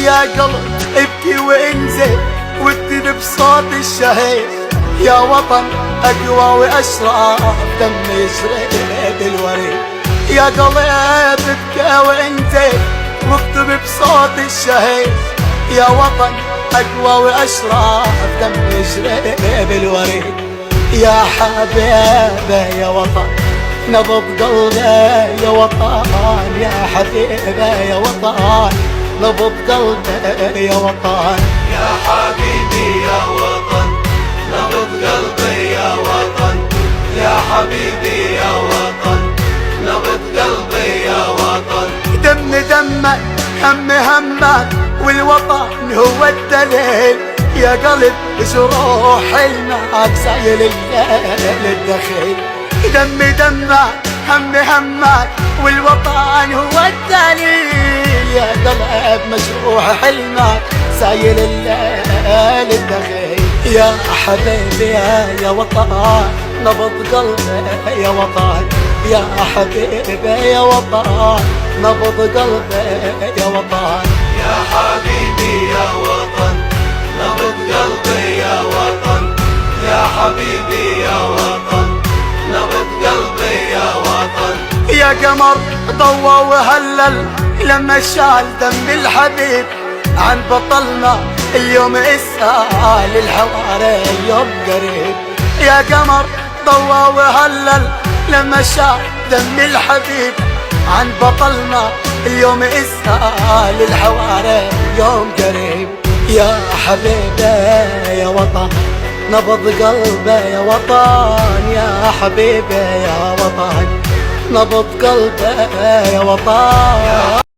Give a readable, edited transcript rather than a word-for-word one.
يا قلب ابكي وانزل واكتب بصوت الشهيد يا وطن اقوى واشرف دم يشرب الوريد. يا قلب ابكي وانزل واكتب بصوت الشهيد يا وطن اقوى واشرف دم يشرب الوريد. يا حبيبي يا وطن نبض قلبي يا وطن، يا حبيبي يا وطن نبض قلبي يا وطن. يا حبيبي يا وطن نبض قلبي يا وطن، يا حبيبي يا وطن نبض قلبي يا وطن. دم دمك هم همك والوطن هو الدليل يا قلب جروح المعك سايل الليل الدخيل. دم دمك هم همك والوطن هو الدليل يا قلب مجروح حلمك سايل الليل الدخيل. يا حبيبي يا وطن نبض قلبي يا وطن، يا حبيبي يا وطن نبض قلبي يا وطن. يا حبيبي يا وطن نبض قلبي يا وطن، يا حبيبي يا وطن نبض قلبي يا وطن. يا قمر ضوى وهلل لما شال دم الحبيب عن بطلنا اليوم اسأل الحواري يوم قريب. يا قمر ضوى وهلل لما شال دم الحبيب عن بطلنا اليوم اسأل الحواري يوم قريب. يا حبيبي يا وطن نبض قلبي يا وطن، يا حبيبي يا وطن نبض قلبي يا وطن.